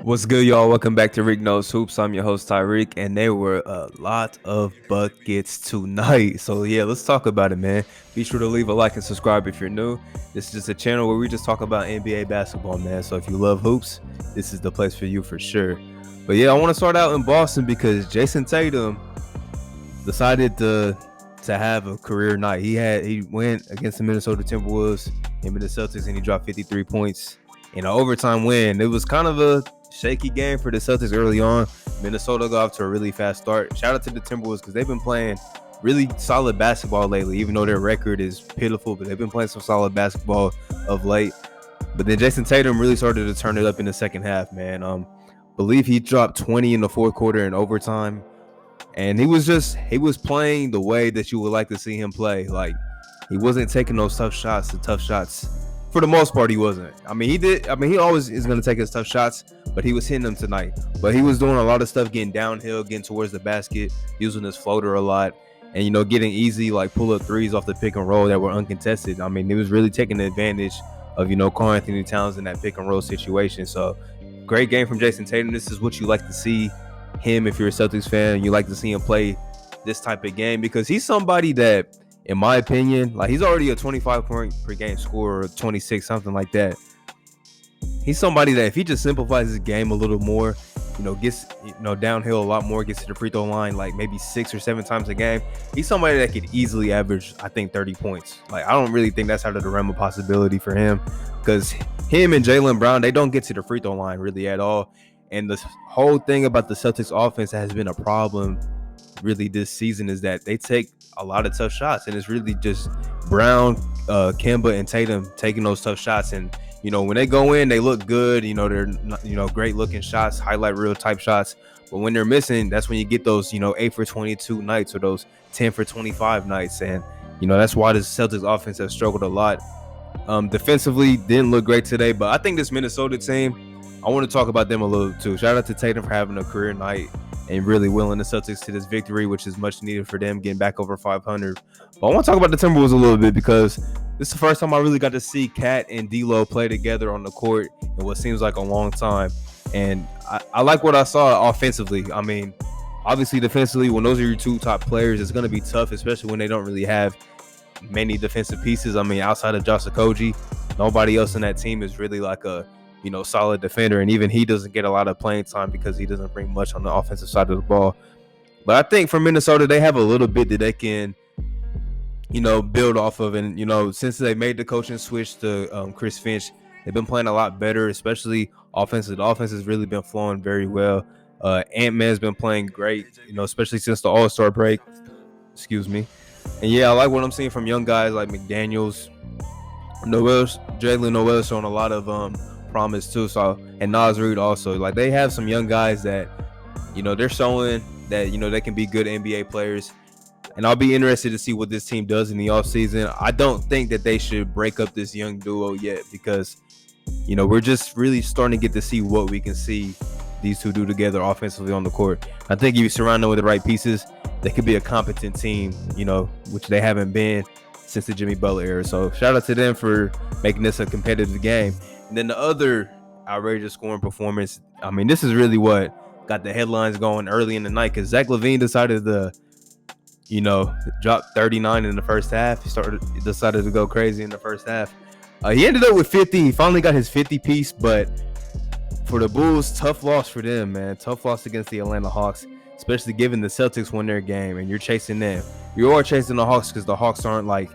What's good, y'all? Welcome back to Rick Knows Hoops. I'm your host, Tyreek, and there were a lot of buckets tonight. So, yeah, let's talk about it, man. Be sure to leave a like and subscribe if you're new. This is just a channel where we just talk about NBA basketball, man. So, if you love hoops, this is the place for you for sure. But, yeah, I want to start out in Boston because Jayson Tatum decided to have a career night. He went against the Minnesota Timberwolves, him and the Celtics, and he dropped 53 points in an overtime win. It was kind of a shaky game for the Celtics early on. Minnesota got off to a really fast start. Shout out to the Timberwolves because they've been playing really solid basketball lately, even though their record is pitiful, but they've been playing some solid basketball of late. But then Jayson Tatum really started to turn it up in the second half, man. Believe he dropped 20 in the fourth quarter in overtime. And he was playing the way that you would like to see him play. Like, he wasn't taking those tough shots. For the most part, he wasn't. He always is going to take his tough shots, but he was hitting them tonight. But he was doing a lot of stuff, getting downhill, getting towards the basket, using his floater a lot, and, getting easy, like, pull-up threes off the pick and roll that were uncontested. I mean, he was really taking advantage of, Karl Anthony Towns in that pick and roll situation. So, great game from Jayson Tatum. This is what you like to see him if you're a Celtics fan. You like to see him play this type of game because he's somebody that, in my opinion, like, he's already a 25 point per game scorer, 26, something like that. He's somebody that if he just simplifies his game a little more, gets downhill a lot more, gets to the free throw line like maybe 6 or 7 times a game, he's somebody that could easily average, I think, 30 points. Like, I don't really think that's out of the realm of possibility for him because him and Jaylen Brown, they don't get to the free throw line really at all. And the whole thing about the Celtics offense that has been a problem really this season is that they take a lot of tough shots, and it's really just Brown, Kemba, and Tatum taking those tough shots. And when they go in, they look good. They're great looking shots, highlight reel type shots. But when they're missing, that's when you get those 8 for 22 nights or those 10 for 25 nights. And that's why the Celtics offense has struggled a lot. Defensively, didn't look great today, but I think this Minnesota team, I want to talk about them a little too. Shout out to Tatum for having a career night and really willing the Celtics to this victory, which is much needed for them, getting back over 500. But I want to talk about the Timberwolves a little bit because this is the first time I really got to see Cat and D'Lo play together on the court in what seems like a long time. And I like what I saw offensively. I mean, obviously defensively, when those are your two top players, it's going to be tough, especially when they don't really have many defensive pieces. I mean, outside of Josh Okogie, nobody else in that team is really like a solid defender, and even he doesn't get a lot of playing time because he doesn't bring much on the offensive side of the ball. But I think for Minnesota, they have a little bit that they can, build off of. And, since they made the coaching switch to Chris Finch, they've been playing a lot better, especially offensive. The offense has really been flowing very well. Ant-Man's been playing great, especially since the All-Star break. Excuse me. And, yeah, I like what I'm seeing from young guys like McDaniels, Jalen Noel showing a lot of promise too. So, and Nas Reed also, like, they have some young guys that they're showing that they can be good NBA players, and I'll be interested to see what this team does in the offseason. I don't think that they should break up this young duo yet because we're just really starting to get to see what we can see these two do together offensively on the court. I think if you surround them with the right pieces, they could be a competent team, which they haven't been since the Jimmy Butler era. So shout out to them for making this a competitive game. And then the other outrageous scoring performance, I mean, this is really what got the headlines going early in the night because Zach LaVine decided to, drop 39 in the first half. He decided to go crazy in the first half. He ended up with 50. He finally got his 50 piece, but for the Bulls, tough loss for them, man. Tough loss against the Atlanta Hawks, especially given the Celtics won their game and you're chasing them. You are chasing the Hawks because the Hawks aren't like,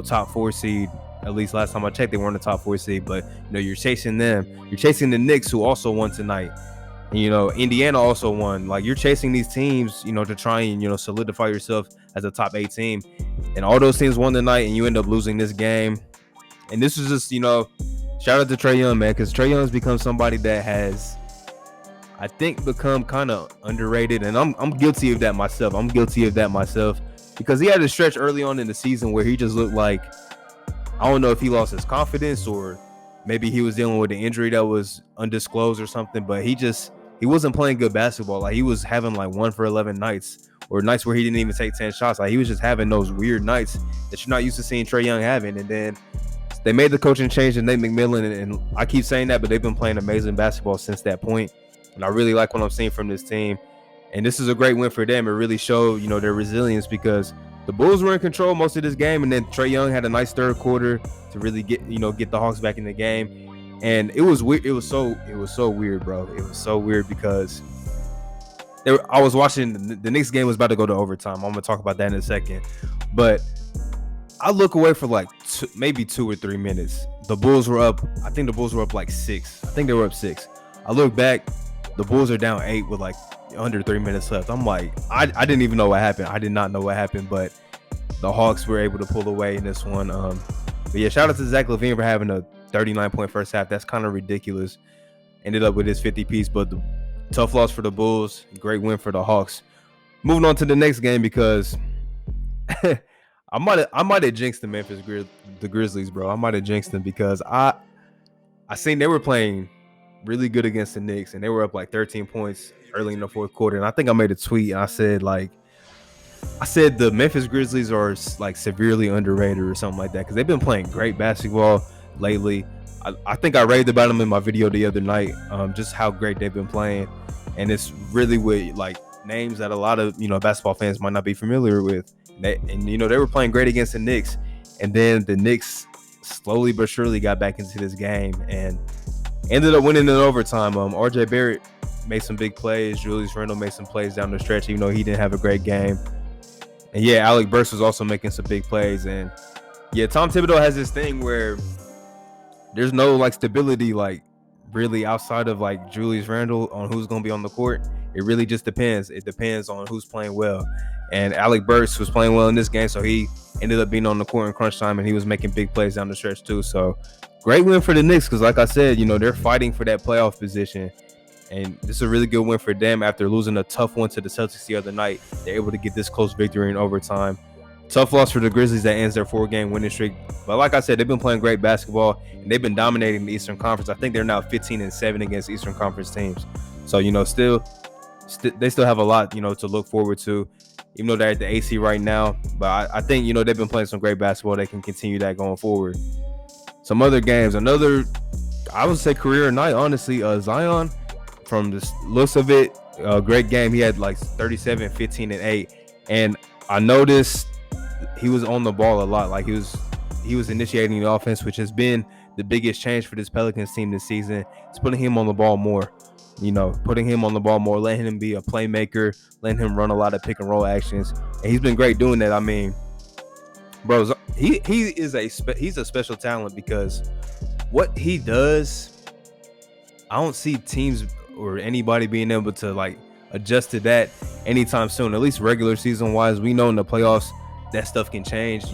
top 4 seed. At least last time I checked, they weren't the top 4 seed, but you're chasing them. You're chasing the Knicks, who also won tonight. And, Indiana also won. Like, you're chasing these teams, to try and, solidify yourself as a top 8 team. And all those teams won tonight, and you end up losing this game. And this is just, shout out to Trae Young, man, because Trae Young's become somebody that has, I think, become kind of underrated. And I'm guilty of that myself. Because he had a stretch early on in the season where he just looked like, I don't know if he lost his confidence or maybe he was dealing with an injury that was undisclosed or something, but he wasn't playing good basketball. Like, he was having like 1 for 11 nights or nights where he didn't even take 10 shots. Like, he was just having those weird nights that you're not used to seeing Trae Young having. And then they made the coaching change to Nate McMillan, and I keep saying that, but they've been playing amazing basketball since that point. And I really like what I'm seeing from this team. And this is a great win for them. It really showed, their resilience, because the Bulls were in control most of this game, and then Trae Young had a nice third quarter to really get the Hawks back in the game. And it was weird. It was so weird, bro. It was so weird because I was watching the Knicks game was about to go to overtime. I'm gonna talk about that in a second, but I look away for like maybe 2 or 3 minutes. The Bulls were up. I think the Bulls were up like 6. I think they were up 6. I look back. The Bulls are down 8 with like under 3 minutes left. I'm like, I didn't even know what happened. I did not know what happened, but the Hawks were able to pull away in this one. But yeah, shout out to Zach LaVine for having a 39-point first half. That's kind of ridiculous. Ended up with his 50-piece, but the tough loss for the Bulls. Great win for the Hawks. Moving on to the next game, because I might have jinxed the Grizzlies, bro. I might have jinxed them because I seen they were playing really good against the Knicks, and they were up like 13 points early in the fourth quarter. And I think I made a tweet, and I said the Memphis Grizzlies are like severely underrated or something like that, because they've been playing great basketball lately. I think I raved about them in my video the other night, just how great they've been playing. And it's really with like names that a lot of basketball fans might not be familiar with. They were playing great against the Knicks, and then the Knicks slowly but surely got back into this game and ended up winning in overtime. RJ Barrett made some big plays. Julius Randle made some plays down the stretch, even though he didn't have a great game. And yeah, Alec Burks was also making some big plays. And yeah, Tom Thibodeau has this thing where there's no like stability, like really outside of like Julius Randle on who's going to be on the court. It really just depends. It depends on who's playing well. And Alec Burks was playing well in this game, so he ended up being on the court in crunch time, and he was making big plays down the stretch too. So great win for the Knicks, because like I said, they're fighting for that playoff position. And this is a really good win for them after losing a tough one to the Celtics the other night. They're able to get this close victory in overtime. Tough loss for the Grizzlies that ends their 4-game winning streak. But like I said, they've been playing great basketball, and they've been dominating the Eastern Conference. I think they're now 15-7 against Eastern Conference teams. So, they still have a lot, to look forward to, even though they're at the AC right now. But I think, they've been playing some great basketball. They can continue that going forward. Some other games. Another, I would say, career night, honestly. Zion, from the looks of it, great game. He had like 37, 15, and 8. And I noticed he was on the ball a lot. Like he was initiating the offense, which has been the biggest change for this Pelicans team this season. It's putting him on the ball more. Putting him on the ball more, letting him be a playmaker, letting him run a lot of pick and roll actions. And he's been great doing that. I mean, bro, he's a special talent, because what he does, I don't see teams or anybody being able to like adjust to that anytime soon. At least regular season wise, we know in the playoffs that stuff can change,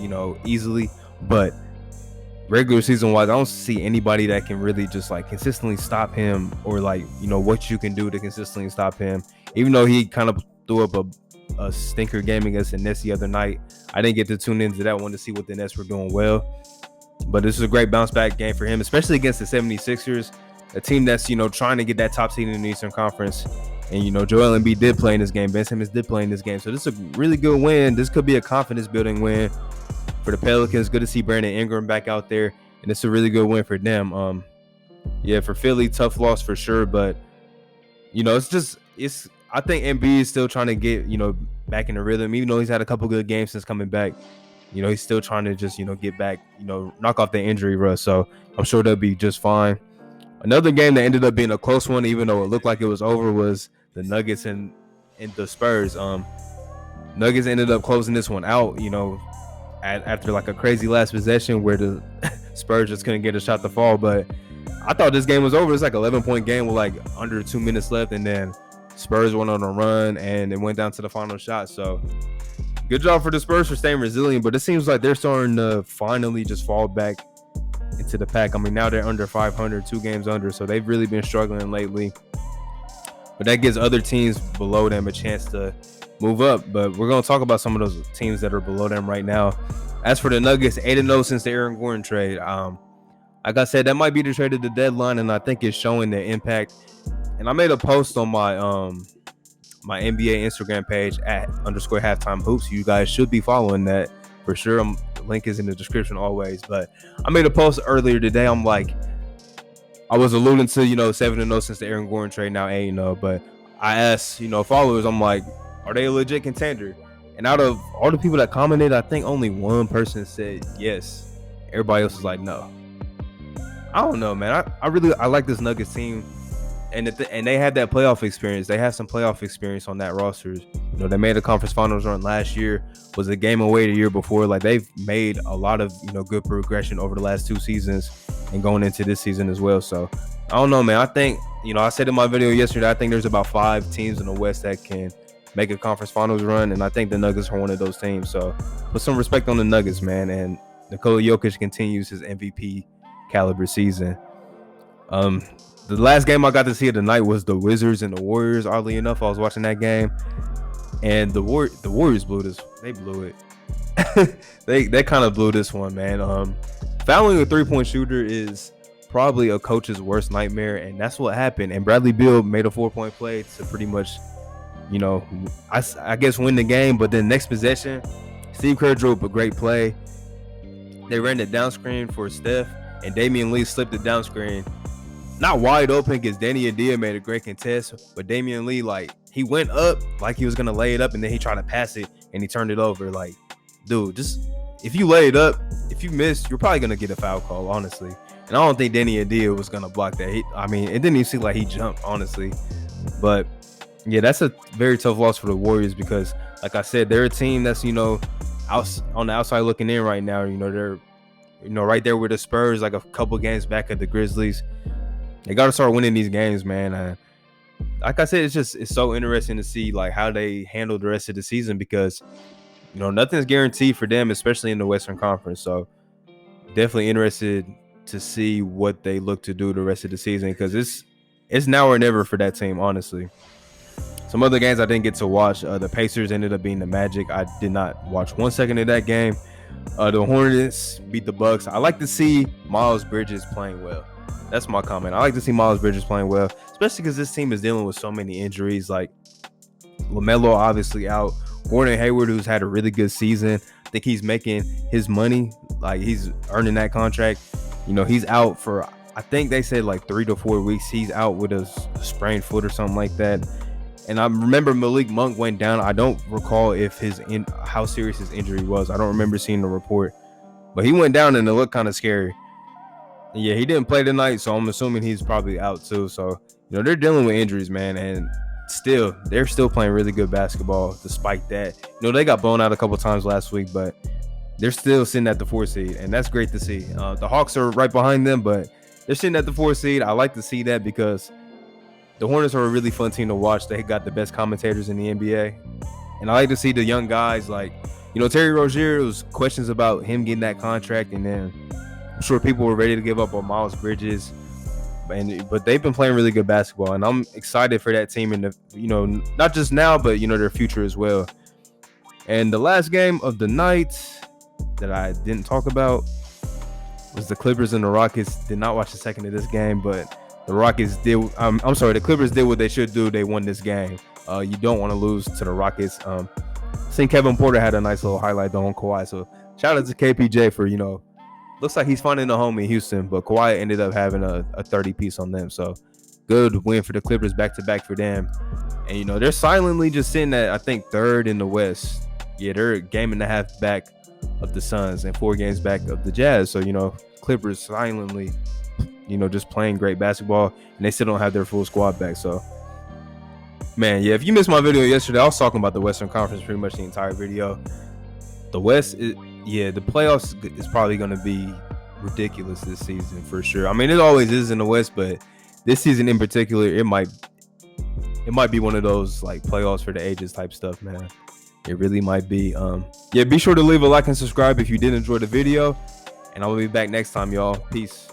easily. But regular season wise, I don't see anybody that can really just like consistently stop him, or like what you can do to consistently stop him. Even though he kind of threw up a stinker game against the Nets the other night, I didn't get to tune into that one to see what the Nets were doing well. But this is a great bounce back game for him, especially against the 76ers, a team that's trying to get that top seed in the Eastern Conference. And Joel Embiid did play in this game. Ben Simmons did play in this game. So this is a really good win. This could be a confidence building win for the Pelicans. Good to see Brandon Ingram back out there, and it's a really good win for them. Yeah, for Philly, tough loss for sure, but I think Embiid is still trying to get back in the rhythm, even though he's had a couple good games since coming back. He's still trying to just get back, knock off the injury rust. So I'm sure they'll be just fine. Another game that ended up being a close one, even though it looked like it was over, was the Nuggets and the Spurs. Nuggets ended up closing this one out, after like a crazy last possession where the Spurs just couldn't get a shot to fall. But I thought this game was over. It's like 11-point game with like under 2 minutes left, and then Spurs went on a run and it went down to the final shot. So good job for the Spurs for staying resilient, but it seems like they're starting to finally just fall back into the pack. I mean, now they're under 500, 2 games under, so they've really been struggling lately. But that gives other teams below them a chance to move up. But we're going to talk about some of those teams that are below them right now. As for the Nuggets, 8-0 since the Aaron Gordon trade. Like I said, that might be the trade of the deadline, and I think it's showing the impact. And I made a post on my my NBA Instagram page @_halftimehoops. You guys should be following that for sure. The link is in the description always. But I made a post earlier today. I'm like, I was alluding to, 7-0 since the Aaron Gordon trade, now 8-0. But I asked, followers, I'm like, are they a legit contender? And out of all the people that commented, I think only one person said yes. Everybody else was like, no. I don't know, man. I like this Nuggets team. And they had that playoff experience. They had some playoff experience on that roster. They made a conference finals run last year. Was a game away the year before. Like, they've made a lot of good progression over the last 2 seasons and going into this season as well. So I don't know, man. I think I said in my video yesterday, I think there's about 5 teams in the West that can make a conference finals run, and I think the Nuggets are one of those teams. So put some respect on the Nuggets, man. And Nikola Jokic continues his MVP caliber season. The last game I got to see of the night was the Wizards and the Warriors. Oddly enough, I was watching that game, and the Warriors blew this. They blew it. they kind of blew this one, man. Fouling a 3-point shooter is probably a coach's worst nightmare, and that's what happened. And Bradley Beal made a 4-point play to pretty much, I guess win the game. But then next possession, Steve Kerr drew up a great play. They ran the down screen for Steph, and Damian Lee slipped the down screen. Not wide open because Danny Adia made a great contest, but Damian Lee, he went up like he was going to lay it up, and then he tried to pass it, and he turned it over. Like, dude, just if you lay it up, if you miss, you're probably going to get a foul call, honestly. And I don't think Danny Adia was going to block that. It didn't even seem like he jumped, honestly. But, yeah, that's a very tough loss for the Warriors because, like I said, they're a team that's, on the outside looking in right now. They're, right there with the Spurs, like a couple games back at the Grizzlies. They got to start winning these games, man. Like I said, it's so interesting to see how they handle the rest of the season because, nothing's guaranteed for them, especially in the Western Conference. So definitely interested to see what they look to do the rest of the season because it's now or never for that team, honestly. Some other games I didn't get to watch. The Pacers ended up beating the Magic. I did not watch 1 second of that game. The Hornets beat the Bucks. I like to see Miles Bridges playing well. That's my comment. I like to see Miles Bridges playing well, especially because this team is dealing with so many injuries. Like LaMelo obviously out. Gordon Hayward, who's had a really good season. I think he's making his money. Like, he's earning that contract. He's out for, I think they said 3 to 4 weeks. He's out with a sprained foot or something like that. And I remember Malik Monk went down. I don't recall how serious his injury was. I don't remember seeing the report. But he went down and it looked kind of scary. Yeah, he didn't play tonight, so I'm assuming he's probably out too. So, they're dealing with injuries, man, and they're still playing really good basketball despite that. They got blown out a couple times last week, but they're still sitting at the 4 seed, and that's great to see. The Hawks are right behind them, but they're sitting at the 4 seed. I like to see that because the Hornets are a really fun team to watch. They got the best commentators in the NBA, and I like to see the young guys Terry Rozier. It was questions about him getting that contract, and then I'm sure people were ready to give up on Miles Bridges, but they've been playing really good basketball, and I'm excited for that team in the not just now, but their future as well. And the last game of the night that I didn't talk about was the Clippers and the Rockets. Did not watch a second of this game, but the Rockets did. The Clippers did what they should do. They won this game. You don't want to lose to the Rockets. I think Kevin Porter had a nice little highlight though on Kawhi. So shout out to KPJ for looks like he's finding a home in Houston, but Kawhi ended up having a 30-piece on them. So good win for the Clippers, back-to-back for them. And, they're silently just sitting at, I think, 3rd in the West. Yeah, they're a game and a half back of the Suns and 4 games back of the Jazz. So, Clippers silently, just playing great basketball, and they still don't have their full squad back. So, man, yeah, if you missed my video yesterday, I was talking about the Western Conference pretty much the entire video. The West the playoffs is probably going to be ridiculous this season for sure. It always is in the West, but this season in particular, it might be one of those playoffs for the ages type stuff, man. It really might be. Be sure to leave a like and subscribe if you did enjoy the video, and I will be back next time, y'all. Peace.